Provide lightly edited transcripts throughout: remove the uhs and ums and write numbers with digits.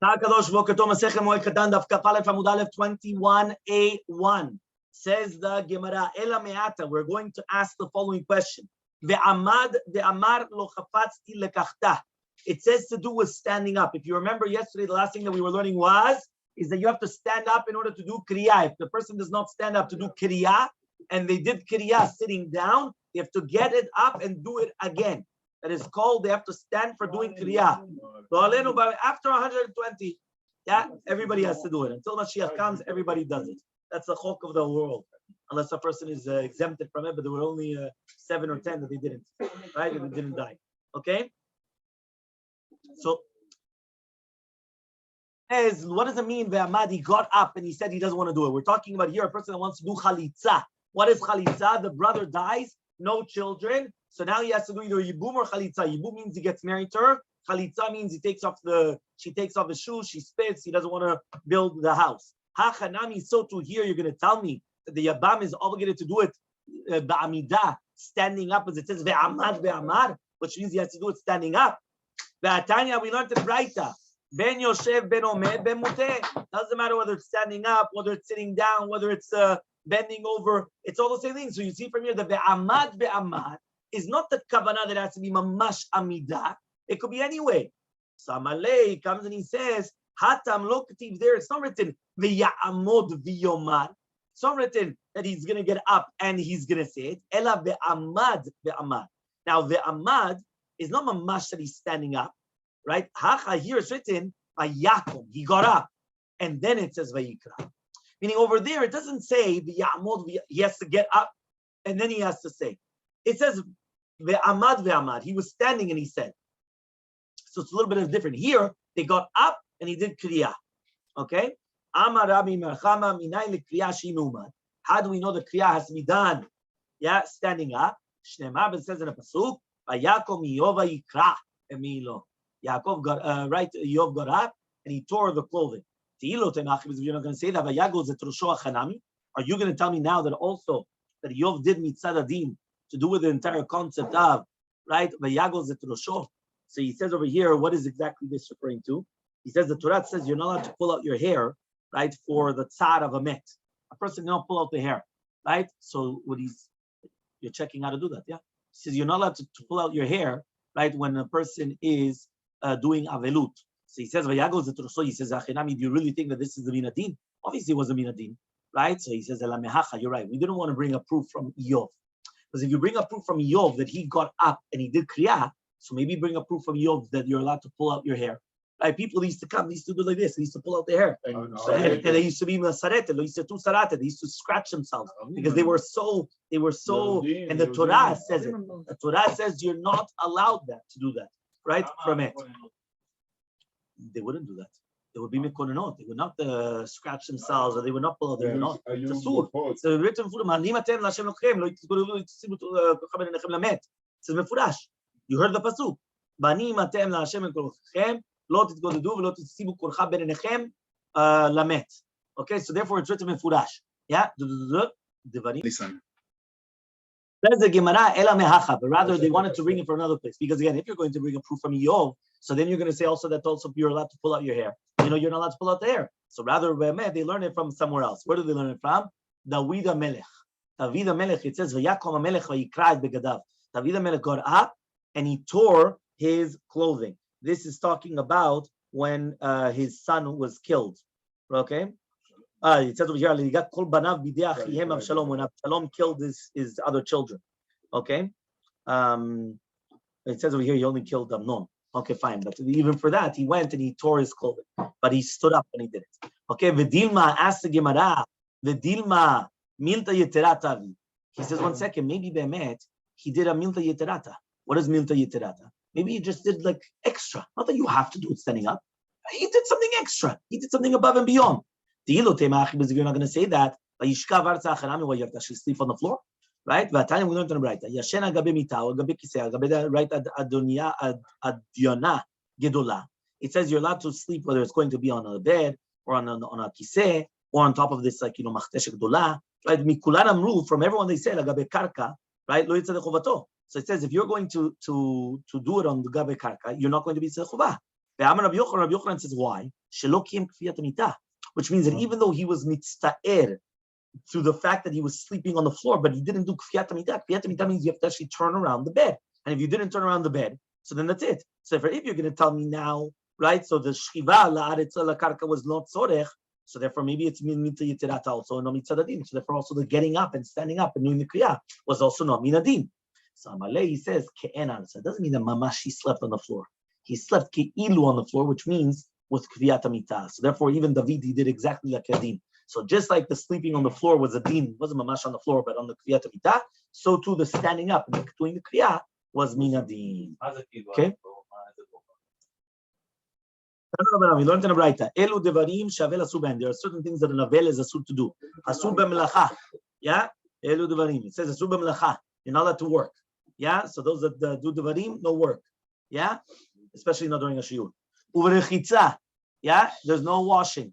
Kadosh Bokato Masechet Moed Katan Daf Amud Aleph 21a1 says the Gemara Ela Me'ata. We're going to ask the following question. Ve'amad ve'amar lo chafatzti lekachta. It says to do with standing up. If you remember yesterday, the last thing that we were learning is that you have to stand up in order to do kriya. If the person does not stand up to do kriya, and they did kriya sitting down, they have to get it up and do it again. That is called, they have to stand for doing kriya. So after 120, yeah, everybody has to do it. Until Mashiach comes, everybody does it. That's the chok of the world. Unless a person is exempted from it, but there were only 7 or 10 that they didn't, right? They didn't die. Okay? So, what does it mean? Ve'amad, he got up and he said he doesn't want to do it. We're talking about here a person that wants to do chalitza. What is chalitza? The brother dies, no children. So now he has to do either yibum or chalitza. Yibum means he gets married to her. Chalitza means she takes off the shoes, she spits, he doesn't want to build the house. Hachanami, so to here you're going to tell me that the Yabam is obligated to do it ba'amidah, standing up, as it says ve'amad ve'amar, which means he has to do it standing up. Ve'atanya, we learned in Braita, ben yoshev ben omed ben muteh. Doesn't matter whether it's standing up, whether it's sitting down, whether it's bending over, it's all the same thing. So you see from here that ve'amad ve'amar is not the kavanah that has to be mamash amidah. It could be anyway. Samalei comes and he says, Hatam lo ketiv there. It's not written v'ya'amod v'yomar. It's not written that he's going to get up and he's going to say it. Ela ve'amad ve'amad. Now ve'amad is not mamash that he's standing up, right? Hacha here is written vayakom. He got up, and then it says vayikra. Meaning over there it doesn't say v'ya'amod. He has to get up, and then he has to say. It says ve'amad ve'amad. He was standing and he said. So it's a little bit different. Here, they got up and he did kriya. Okay? Amar Rabbi Merchama minay lekriya shinumad. How do we know the kriya has to be done? Yeah, standing up. Shneimar says in a pasuk, Vayakom Yova yikra emilo. Yaakov got Yov got up and he tore the clothing. You're not going to say that. Vayago zetrosho achanami. Are you going to tell me now that also that Yov did mitzadadim to do with the entire concept of right? Vayago zetrosho. So he says over here, what is exactly this referring to? He says the Torah says you're not allowed to pull out your hair, right, for the tzar of a met. A person cannot pull out the hair, right? So you're checking how to do that, yeah? He says you're not allowed to pull out your hair, right, when a person is doing avelut. So he says, Vayago zetroso. He says, Achinami, do you really think that this is the minadin? Obviously it was a minadin, right? So he says, Elamehacha, you're right. We didn't want to bring a proof from Yov. Because if you bring a proof from Yov that he got up and he did kriya, so maybe bring a proof from Yov that you're allowed to pull out your hair. Right? People used to come, they used to do like this, they used to pull out their hair. And they used to be masarete, they used to do sarate, they used to scratch themselves because they were so, and the Torah says it. The Torah says you're not allowed to do that, right? From it. They wouldn't do that. They would be mekonenot. They would not scratch themselves, or they would not pull out their hair. It's a sur. It's a written food. It says mefurash. You heard the pasuk. Banim atem laHashem kolchem lo titgodedu velo tisibu korcha ben einechem lamet. Okay, so therefore it's written in furash. Yeah. Listen. Says the Gemara ela mehacha, but rather they wanted to bring it from another place because again, if you're going to bring a proof from Yov, so then you're going to say also that also you're allowed to pull out your hair. You know, you're not allowed to pull out the hair. So rather they learn it from somewhere else. Where do they learn it from? David HaMelech. David HaMelech. It says Vayakom HaMelech vayikra et begadav. David HaMelech got up and he tore his clothing. This is talking about when his son was killed. Okay? It says over here, when Absalom killed his other children. Okay? It says over here, he only killed Amnon. Okay, fine. But even for that, he went and he tore his clothing. But he stood up and he did it. Okay, Vidilma asked the Gemara, Vidilma milta yeterata. He says, 1 second, maybe Be'emet, he did a milta yeterata. What is milta yeterata? Maybe he just did like extra. Not that you have to do it standing up. He did something extra. He did something above and beyond. If you're not going to say that, why you have to actually sleep on the floor, right? We learned on the right. Yashena gabe mitao, gabe kiseh, gabe the right adyona gedola. It says you're allowed to sleep whether it's going to be on a bed or on a kiseh or on top of this machtesh gedola, right? Mikulan amru, from everyone they said gabe karka, right? Lo yitzeh lechovato. So it says if you're going to do it on the gabe karka, you're not going to be tzedek chuvah. Rabbi Yochanan says, why? Which means that even though he was mitzta'er to the fact that he was sleeping on the floor, but he didn't do kfiyat hamita. Kfiyat hamita means you have to actually turn around the bed. And if you didn't turn around the bed, so then that's it. So if you're going to tell me now, right, so the shchiva la'aretz la'karka was not tzorech, so therefore maybe it's mitzvah yitirata also, no mitzvah dadin. So therefore also the getting up and standing up and doing the kriya was also not minadin. So Amalei, he says, ke'enan. So it doesn't mean that mamash he slept on the floor. He slept ke'ilu on the floor, which means with kfiyat hamita. So therefore even David, he did exactly like Kadin. So just like the sleeping on the floor was a din, wasn't mamash on the floor, but on the kriyat hamita, so too the standing up and doing the kriya was minadin. Okay. We learned in the Braita. Elu devarim shavel asu ben. There are certain things that an avel is asur to do. Asur b'melacha. Yeah. Elu devarim. It says asur b'melacha. You're not allowed to work. Yeah. So those that do devarim, no work. Yeah. Especially not during a shiur. Uverechitza. Yeah. There's no washing.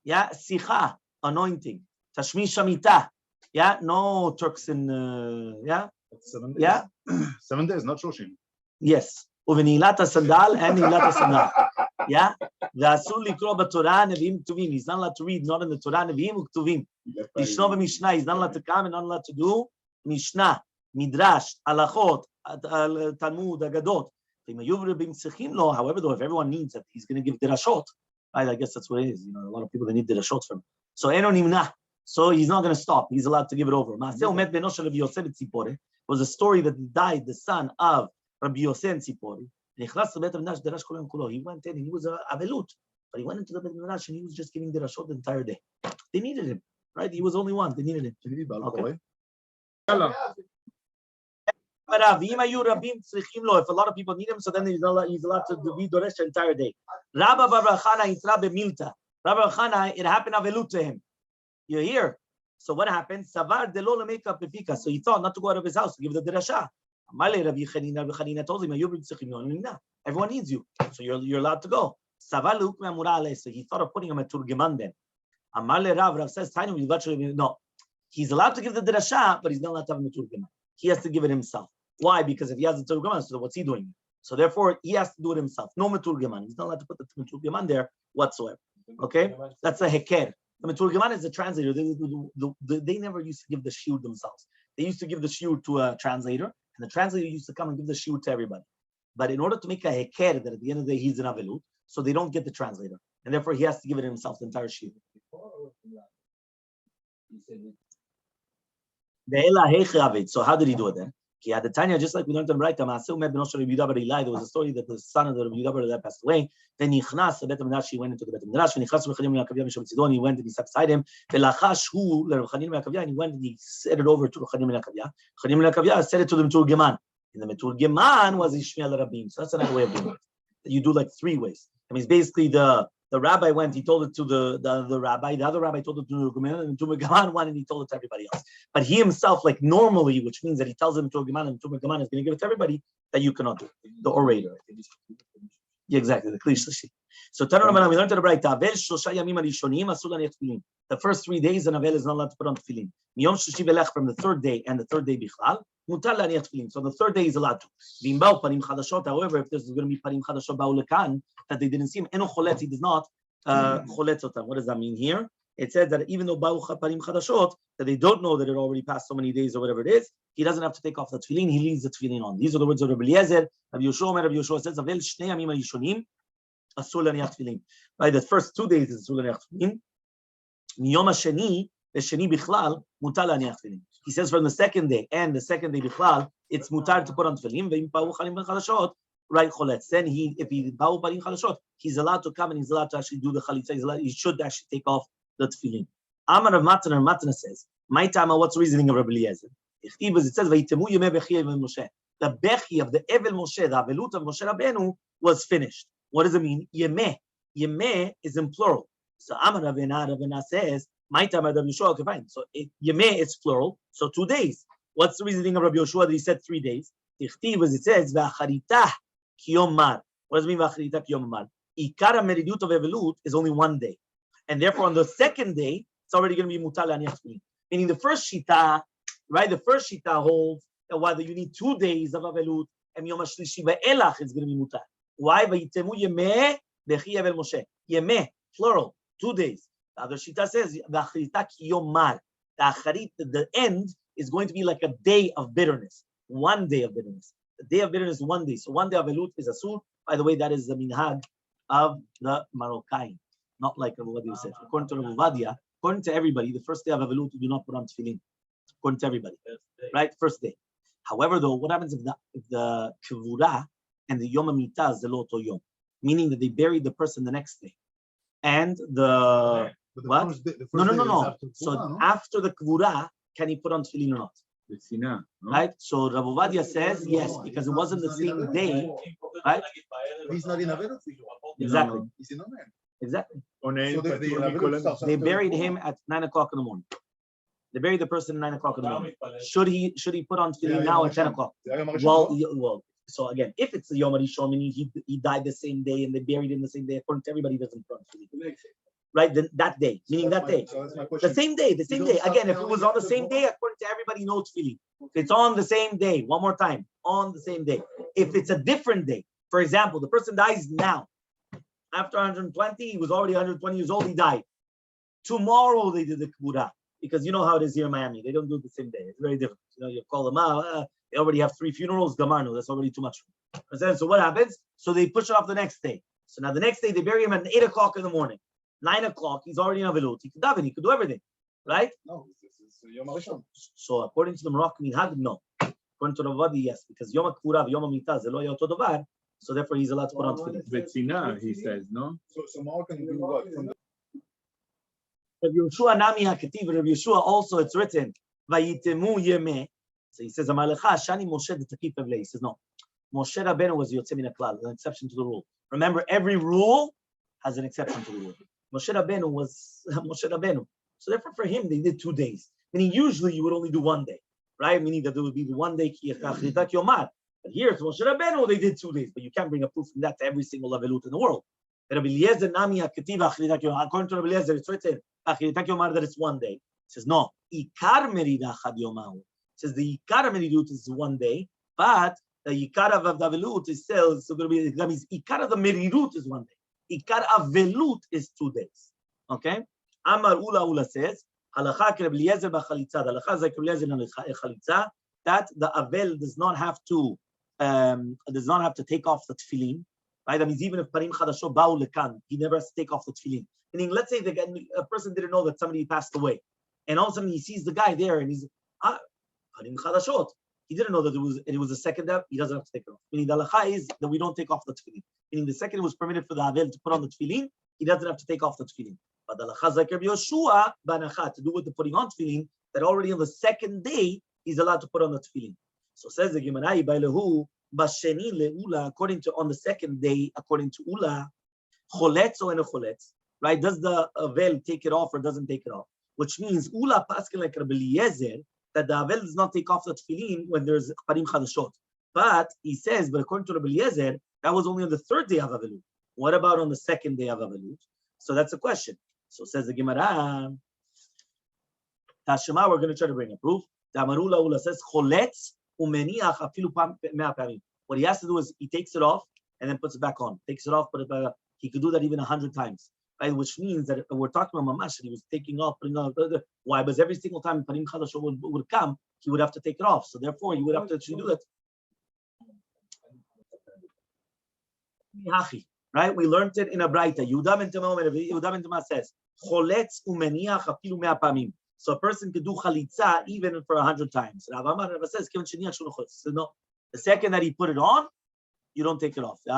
Yeah. Sicha. Anointing. Tashmish shamita. Yeah. No Turks in. Yeah. 7 days. Yeah. 7 days, not shoshim. Yes. Uvenilat sandal and nilat sandal. Yeah, the Asul Likro Torah Nevi'im Ktuvim. He's not allowed to read, not in the Torah Nevi'im Ktuvim. Lishno Mishnah. He's not allowed to come and not allowed to do Mishnah, Midrash, Alachot, Talmud, Agadot. However, though, if everyone needs it, he's going to give Dirashot. Right? I guess that's what it is. You know, a lot of people they need Dirashot from. So Enonimna. So he's not going to stop. He's allowed to give it over. Masechet Moed Katan was a story that died the son of Rabbi Yosef Tzipori. He went in and he was a avelut, but he went into the Bet Midrash and he was just giving the Rashot the entire day. They needed him, right? He was only one. They needed him. Okay. If a lot of people need him, so then he's allowed to be Doresh the entire day. Rabba Bar Chana Itra B'Milta. Rabba Chana, it happened avelut to him. You're here. So what happened? Savar Delo Lemeka Pefika. So he thought not to go out of his house to give the Dirasha. Told him, everyone needs you, so you're allowed to go. So he thought of putting him at Turgeman then. Rav says, no, he's allowed to give the drasha, but he's not allowed to have him a Turgeman. He has to give it himself. Why? Because if he has a Turgeman, so what's he doing? So therefore, he has to do it himself. No Turgeman. He's not allowed to put the Turgeman there whatsoever. Okay, that's a heker. The Turgeman is a translator. They never used to give the shiur themselves. They used to give the shiur to a translator. And the translator used to come and give the shiur to everybody. But in order to make a heker that at the end of the day he's an avelut, so they don't get the translator. And therefore he has to give it himself, the entire shiur. So how did he do it then? He had the Tanya, just like we learned in Braita, there was a story that the son of the Rabbi Yudah passed away. Then he went into the Bet Midrash, and he went and he sat beside him. And he went and he said it over to Chanim Akavya. Said it to the Meturgeman. And the Meturgeman was Ishmael Rabim. So that's another way of doing it. You do like 3 ways. I mean, it's basically the rabbi went, he told it to the rabbi, the other rabbi told it to the Meturgeman, and the Meturgeman went and he told it to everybody else. But he himself, like normally, which means that he tells him Meturgeman, and Meturgeman is going to give it to everybody, that you cannot do. The orator. Yeah, exactly, the Klish. So we learned to the Braita, the first 3 days, an Avel is not allowed to put on tefillin. From the 3rd day and the 3rd day bichlal, mutar laniach tefillin. So the 3rd day is allowed to. However, if there's going to be parim chadashot ba'ulekan that they didn't see him, eno choletz, he does not choletz otam. What does that mean here? It says that even though ba'u parim chadashot, that they don't know that it already passed so many days or whatever it is, he doesn't have to take off the tefillin. He leaves the tefillin on. These are the words of Rabbi Eliezer. Rabbi Yoshua says, Avel shnei yamim harishonim asur laniach tefillin. Right, the first 2 days is asur laniach tefillin. Miyom hasheni v'sheni bichlal mutar laniach tefillin. He says from the 2nd day and the 2nd day bichlal, it's mutar to put on tefillin. Ve'im ba'u parim chadashot, right, choletz. Then if he ba'u parim chadashot, he's allowed to come and he's allowed to actually do the chalitza. He should actually take off the tefillin. Amar of Matana says, my tama, what's the reasoning of Rabbi Eliezer? It says, Vayitemu yemei bechi Moshe. The bechi of the Evel Moshe, the avelut of Moshe Rabbeinu, was finished. What does it mean? Yemeh. Yemeh is in plural. So Amar Ravina says, my tama, Rabbi Yeshua, okay, fine. So Yemeh is plural, so 2 days. What's the reasoning of Rabbi Yeshua that he said 3 days? Tichtiv, as it says, V'acharitah kiyom mar. What does it mean, V'acharitah kiyom mar? Ikara meridut of avelut is only 1 day. And therefore, on the 2nd day, it's already going to be mutar laniach tefillin. Meaning the first shita, right? The first shita holds that whether you need 2 days of avelut and yom hashlishi ve'elach is going to be mutar. Why? Vayitemu yemeh bechi Avel Moshe. Yemeh, plural, 2 days. The other shita says v'acharita ki yomar. The end is going to be like a day of bitterness. 1 day of bitterness. The day of bitterness, 1 day. So 1 day of velut is asur. By the way, that is the minhag of the Moroccan, not like what you said. According to Rav Ovadia, according to everybody, the first day of velut you do not put on tefillin. According to everybody, right? First day. However, though, what happens if the kavura and the yom hamitah is the lo to yom, meaning that they buried the person the next day, and the what? No. So after the kavura, can he put on tefillin or not? No? Right. So Rav Ovadia says yes, because it wasn't the same day, right? He's not in Avedot. Exactly. He's in Omen. Exactly. So They buried him at 9 o'clock in the morning. They buried the person at 9 o'clock in the morning. Should he put on tefillin now at 10 o'clock? Well. So again, if it's the Yom HaRishon, meaning he died the same day and they buried him the same day, according to everybody, doesn't put on tefillin. Right, then that day, meaning that day, the same day. Again, if it was on the same day, according to everybody, no tefillin. It's on the same day. One more time, on the same day. If it's a different day, for example, the person dies now. After 120, he was already 120 years old. He died. Tomorrow they did the kibura, because you know how it is here in Miami. They don't do it the same day. It's very different. You call them out. They already have 3 funerals. Gamarno, that's already too much. So what happens? So they push it off the next day. So now the next day they bury him at 8 o'clock in the morning. 9 o'clock, he's already in Avilut. He could daven, he could do everything, right? No, it's Yom HaRishon. So according to the Moroccan minhag, no. According to the Vadi, yes, because Yom HaKvura, Yom HaMitah, Zelo Yoto Dovar, so therefore he's allowed to put on tefillin. Betzina, he says, no? So Moroccan do what? Rav Yeshua Nami HaKetiv, Rav Yeshua also, it's written, Vayitemu Yemeh. So he says, Amalecha, Shani Moshe de Takif Evlei. He says, no. Moshe Rabbeinu was Yotze Min HaKlal, an exception to the rule. Remember, every rule has an exception to the rule. Moshe Rabbeinu was Moshe Rabbeinu. So therefore for him, they did 2 days. Meaning usually you would only do 1 day, right? Meaning that there would be the 1 day, but here it's Moshe Rabbeinu, they did 2 days. But you can't bring a proof from that to every single Avelut in the world. According to Rabbi Eliezer, it's written that it's 1 day. It says, no, Ikar merida chad yomahu. It says the Ikar meridut is 1 day, but the Ikar of the Avelut is still, so going to be, that means Ikar of the merirut is 1 day. Ikar avelut is 2 days. Okay? Amar Ula says, Halacha Rabbi Eliezer b'chalitza. The halacha is like Rabbi Eliezer in chalitza, that the avel does not have to take off the tefillin. Right? That means even if parim chadashot ba'u lekan, he never has to take off the tefillin. Meaning, let's say a person didn't know that somebody passed away, and all of a sudden he sees the guy there, and he's parim chadashot. He didn't know that it was a second step. He doesn't have to take it off. Meaning the halacha is that we don't take off the tefillin. Meaning the second it was permitted for the avel to put on the tefillin, he doesn't have to take off the tefillin. But the halacha is like Rabbi Yeshua banacha, to do with the putting on tefillin, that already on the second day he's allowed to put on the tefillin. So says the Gemara, Bailehu basheni leula, according to on the second day, according to Ula, choletz or no choletz, right? Does the avel take it off or doesn't take it off? Which means Ula paskin like Rabbi Eliezer, that the avel does not take off the tefillin when there's parim chadashot. But he says, but according to Rabbi Eliezer, that was only on the 3rd day of Avelut. What about on the 2nd day of Avelut? So that's a question. So says the Gemara, Tashema, we're going to try to bring a proof. Tamarula Ula says, choletz umeniach afilu mea parim. What he has to do is he takes it off and then puts it back on. Takes it off, put it back on. He could do that even 100 times. Right? Which means that we're talking about mamash, and he was taking off, putting on. Why? Because every single time parim chadashot would come, he would have to take it off. So therefore, he would have to actually do that. Right? We learned it in a Braita. Yehuda ben Tema says, choletz umeniach afilu mea pamim. So a person could do chalitza even for 100 times. Rav Amar says, so no, the second that he put it on, you don't take it off. He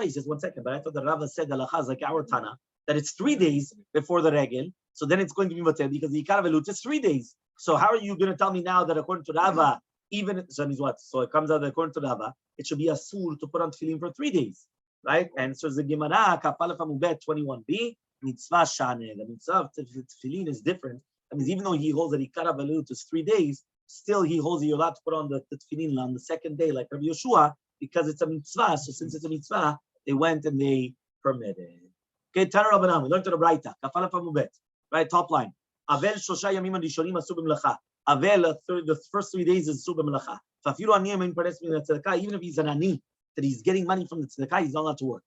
says, 1 second, but I thought the Rava said the halacha is like our Tana, that it's 3 days before the regel, so then it's going to be matel because the Ikar Avelut is 3 days. So how are you going to tell me now that according to Rava, even, so that means what? So it comes out that according to Rava, it should be a sul to put on tefillin for 3 days, right? And so the Gemara, Kafalef Amubet 21b, mitzvah shane, the mitzvah of tefillin is different. That means even though he holds that Ikar Avelut is 3 days, still he holds that you're allowed to put on the tefillin on the 2nd day, like Rabbi Yeshua, because it's a mitzvah. So since it's a mitzvah, they went and they permitted. Okay, Tana Rabbanan, we learned to the Braita, Kafalef Amubet, right? Top line. Avel shosha yamim rishonim asu b'melacha. Avel, the first 3 days is asu b'melacha. Even if he's an ani, that he's getting money from the tzedakah, he's not allowed to work.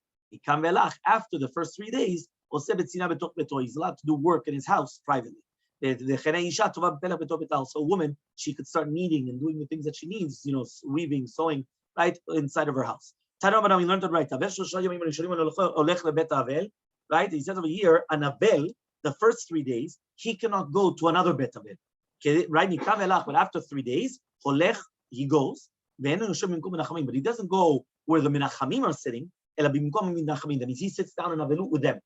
After the first 3 days, he's allowed to do work in his house privately. So a woman, she could start kneading and doing the things that she needs, weaving, sewing, right, inside of her house. We learned it right. Right? He says over here, an avel, the first 3 days, he cannot go to another bet avel. Right? But after 3 days, he goes, but he doesn't go where the menachamim are sitting. That means he sits down in avelut with them.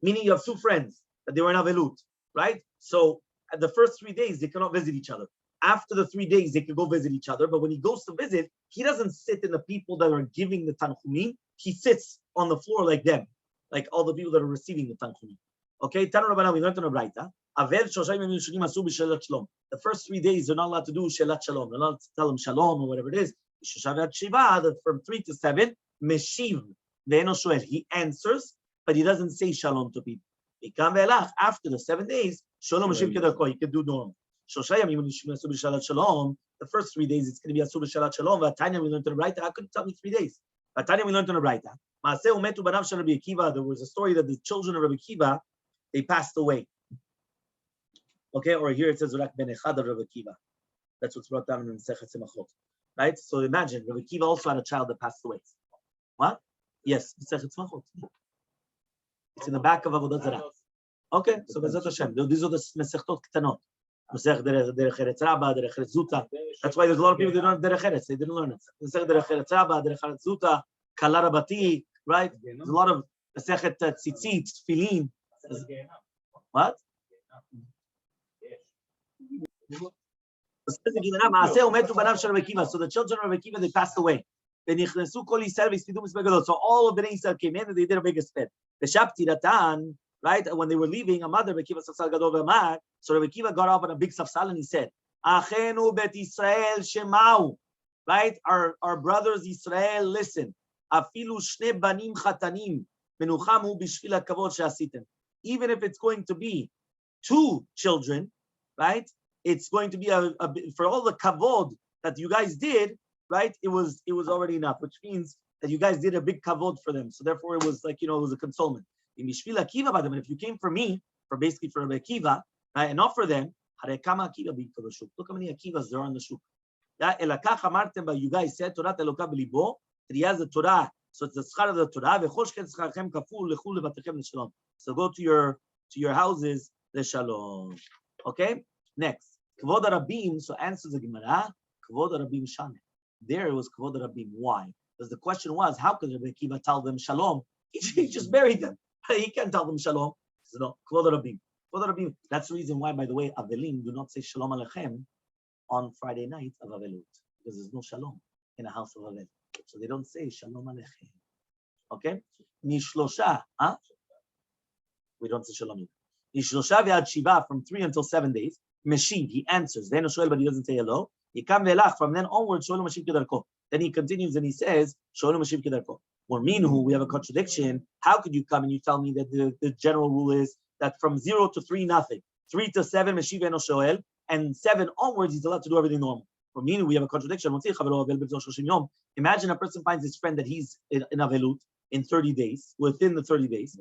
Meaning you have 2 friends that they were in avelut, right? So at the first 3 days, they cannot visit each other. After the 3 days, they can go visit each other. But when he goes to visit, he doesn't sit in the people that are giving the tanchumim. He sits on the floor like them, like all the people that are receiving the tanchumim. Okay, Tanu Rabbanan, we learned in a Braita. The first 3 days, they're not allowed to do shelat shalom. They're not allowed to tell them shalom or whatever it is. From 3 to 7, meshiv, he answers, but he doesn't say shalom to people. After the 7 days, shalom meshiv kedarko, he can do normal. The first 3 days, it's going to be asur b'shalat shalom. Vatanya, we learned in a Braita. How could you tell me 3 days? Vatanya, we learned in a Braita. There was a story that the children of Rabbi Akiva, they passed away. Okay, or here it says Rak ben Echad of Rabbi Akiva. That's what's brought down in Masechet Moed. Right? So imagine Rabbi Akiva also had a child that passed away. What? Yes, Masechet Moed. It's in the back of Avodah Zarah. Okay, so Bezat Hashem. These are the Masechtot Ktanot. Masech Derech Eretz Rabba, Derech Eretz Zuta. That's why there's a lot of people that don't have Derech Eretz. They didn't learn it. Masech Derech Eretz Rabba, Derech Eretz Zuta, Kala Rabati, right? There's a lot of Masechet Tzitzit, Tefillin. What? So the children of Rabbi Akiva, they passed away. So all of the Israel came in and they did a big sped. Right? When they were leaving, a mother, so Rabbi Akiva got up on a big safsal and he said, Achenu bet Israel shemau. Right? Our brothers Israel, listen. Afilu shne banim chatanim menucham hu bishvil hakavod she'asitem. Even if it's going to be 2 children, right? It's going to be for all the kavod that you guys did, right? It was already enough, which means that you guys did a big kavod for them. So therefore, it was like it was a consolement. In Bishvil Akiva, but if you came for me, for Rabbi Akiva, right, and not for them, look how many Akivas there are on the shuk. You guys said Torah Eloka b'libo, that he has the Torah. So it's the schar of the Torah. So go to your houses, the shalom. Okay? Next. Kvod Rabim, so answers the Gemara, Kvod Rabim Shane. There it was Kvod Rabim. Why? Because the question was, how could Rabbi Akiva tell them shalom? He just buried them. He can't tell them shalom. So no, Kvod Rabim. Kvod Rabim. That's the reason why, by the way, Avelim do not say shalom aleichem on Friday night of Avelut. Because there's no shalom in a house of Avel. So they don't say shalom aleichem. Okay? Nishlosha. We don't say shalom. Nishlosha ve'ad shiva, from 3 until 7 days. Meshiv, he answers. Then but he doesn't say hello. From then onward, Sholem Mashiv Kedarko. Then he continues and he says, Sholem Mashiv Kedarko. Or Minhu, we have a contradiction. How could you come and you tell me that the general rule is that from 0 to 3, nothing. 3 to 7, Meshiv Eno Shoel, and 7 onwards, he's allowed to do everything normal. For Minhu, we have a contradiction. Imagine a person finds his friend that he's in Avelut in 30 days, within the 30 days.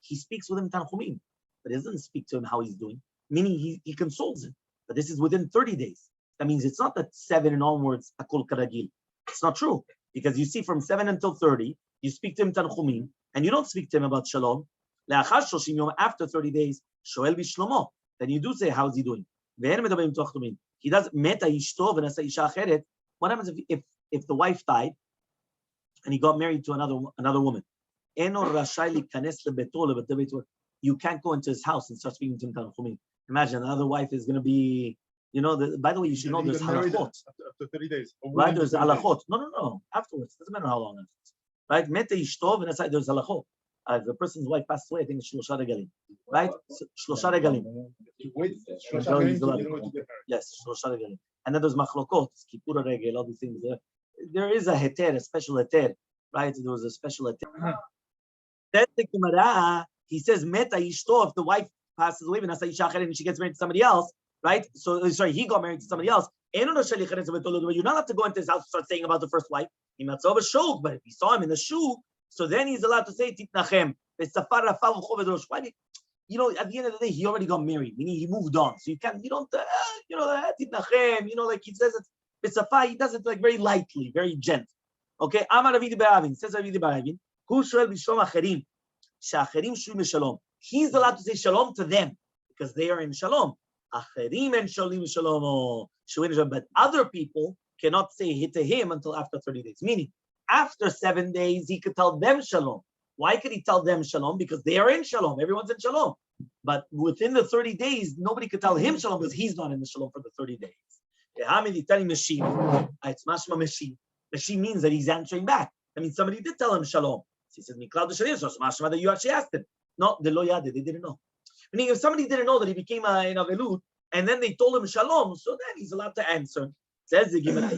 He speaks with him Tanchumim. But he doesn't speak to him how he's doing, meaning he consoles him. But this is within 30 days. That means it's not that 7 and onwards, akol karagil. It's not true. Because you see from 7 until 30, you speak to him tanchumim, and you don't speak to him about shalom. After 30 days, shoel bishlomo. Then you do say, how's he doing? He does meta ishto v'nasa isha acheret. What happens if the wife died, and he got married to another woman? You can't go into his house and start speaking to him tanchumim. Imagine another wife is going to be, by the way, you should know there's halachot. After 30 days. Right, there's halachot. No. Afterwards, doesn't matter how long afterwards. Right, mete ishtov, and aside there's halachot. If the person's wife passed away, I think it's shlosha regalim. Right, shlosha regalim. Yes, shlosha regalim. And then there's machlokot, kipura regel, all these things. There is a heter, a special heter. Right, there was a special heter. Then the Gemara. He says, Meta Ishto, if the wife passes away, and she gets married to somebody else, right? So, sorry, he got married to somebody else. You're not allowed to go into his house and start saying about the first wife. But if you saw him in the shuk, so then he's allowed to say titnachem. Why did, at the end of the day, he already got married, meaning he moved on. So you don't, titnachem, like he says it, he does it like very lightly, very gentle. Okay, Amar Ravidi Be'avin, says Ravidi Be'avin, who should be Shalom Acherim? Sha'acherim shuim shalom. He's allowed to say shalom to them because they are in shalom. Acherim and shalim shalom. But other people cannot say to him until after 30 days. Meaning, after 7 days, he could tell them shalom. Why could he tell them shalom? Because they are in shalom. Everyone's in shalom. But within the 30 days, nobody could tell him shalom because he's not in the shalom for the 30 days. It's mashma meshi. Meshi means that he's answering back. I mean, somebody did tell him shalom. He says, so mashma that you actually asked him. No, the lo yade, they didn't know. Meaning, if somebody didn't know that he became an avelut, and then they told him shalom, so then he's allowed to answer. Says the Gemara,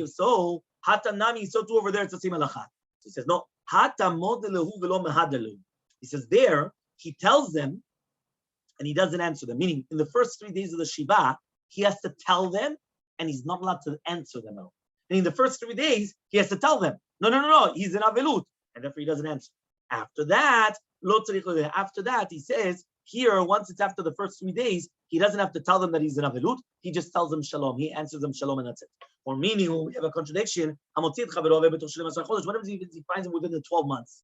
so hatanami, so too over there it's the same halacha. He says no. He says there he tells them, and he doesn't answer them. Meaning, in the first 3 days of the shiva, he has to tell them, and he's not allowed to answer them. And in the first 3 days, he has to tell them, no, he's an avelut, and therefore he doesn't answer. After that, he says. Here, once it's after the first 3 days, he doesn't have to tell them that he's an avelut. He just tells them shalom. He answers them shalom, and that's it. Or meaning, when we have a contradiction, what if he finds him within the 12 months?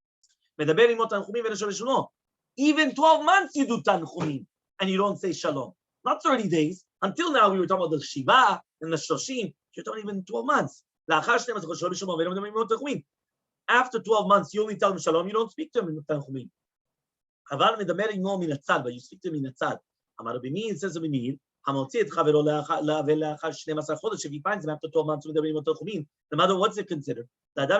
Even 12 months you do tanchumim, and you don't say shalom. Not 30 days. Until now, we were talking about the shiva and the shoshim. You're talking even 12 months. After 12 months, you only tell him shalom. You don't speak to him in tanchumim. But you speak to him in the tzad. It says Rabbi Meir, if he finds him after 12 months, no matter what's it considered. Right?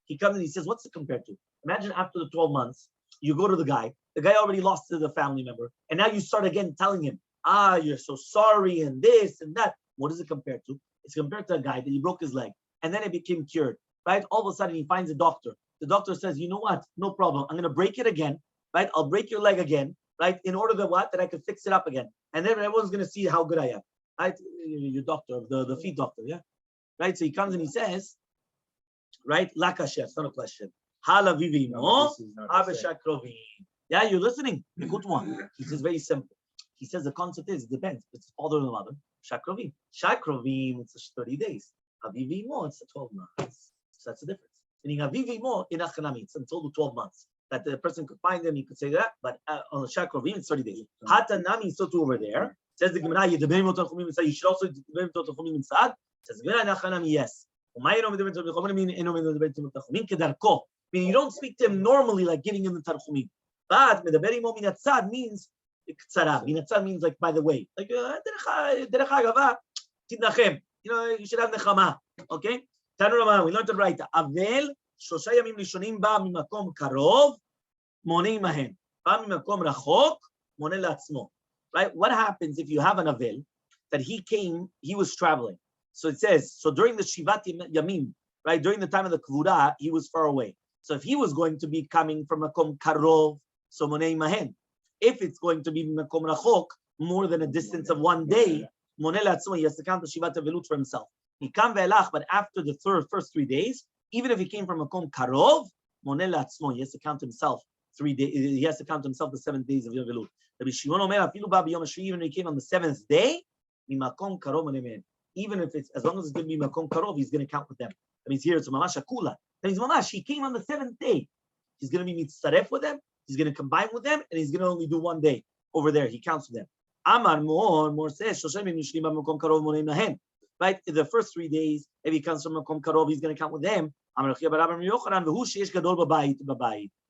He comes and he says, what's it compared to? Imagine after the 12 months, you go to the guy already lost to the family member, and now you start again telling him, you're so sorry, and this and that. What is it compared to? It's compared to a guy that he broke his leg, and then it became cured, right? All of a sudden, he finds a doctor. The doctor says, you know what? No problem. I'm going to break it again, right? I'll break your leg again, right? In order that what? That I can fix it up again. And then everyone's going to see how good I am, right? Your doctor, the feet doctor, yeah? Right? So he comes and he says, right? Lakasheh, it's not a question. Yeah, you're listening. He says very simple. He says the concept is, it depends. It's father and the mother. Shakrovim. Shakrovim, it's 30 days. Avivimo, it's 12 months. So that's the difference. Meaning Avivimo, in Achanami, it's until the 12 months. That the person could find them, he could say that, but on the Shakrovim, it's 30 days. Hatanami is still over there. Says the Gemara, you should also Tachumim inside. Says Gemara in Achanami, yes. Meaning you don't speak to him normally like giving him the Tarchumim. But Medaberimo Minatzad means Minatzad means like by the way. Like Derech Agava, Tidnachem. You should have nechama. Okay? Tanu we learned it right. Avel Shosha Yamim Rishonim ba mimakom karov monei mahem. Ba mimakom rachok monei latzmo. Right? What happens if you have an avel that he was traveling? So it says, so during the Shivat Yamim, right, during the time of the Kvura, he was far away. So if he was going to be coming from Makom Karov, so Monei Mahen. If it's going to be Makom Rachok, more than a distance of 1 day, Monei Latzmo, he has to count the Shivat Avelut for himself. He come ve'elach, but after the first 3 days, even if he came from Makom Karov, Monei Latzmo, he has to count himself 3 days. He has to count himself the 7 days of Avelut. Rabbi Shimon Omer, afilu ba b'yom hashvi, even if he came on the 7th day, Mimakom Karov Monei Mahen. Even if it's, as long as it's going to be Makom Karov, he's going to count with them. That means here it's Mamash Akula. That means Mamash, he came on the 7th day. He's going to be Mitzaref with them, he's going to combine with them, and he's going to only do 1 day over there. He counts with them. Amar more says, right? In the first 3 days, if he comes from Makom Karov, he's going to count with them.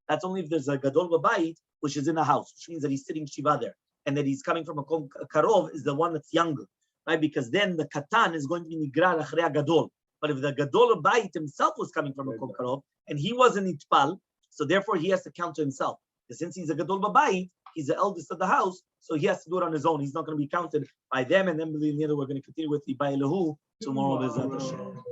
That's only if there's a Gadol Babayit, which is in the house, which means that he's sitting Shiva there. And that he's coming from Makom Karov is the one that's younger. Right, because then the Katan is going to be Nigrar Achrei Gadol. But if the Gadol Bayit himself was coming from a Makom Karov and he wasn't Itpal, so therefore he has to count to himself. Because since he's a Gadol Bayit, he's the eldest of the house, so he has to do it on his own. He's not going to be counted by them. And then we're going to continue with the Bailahu tomorrow.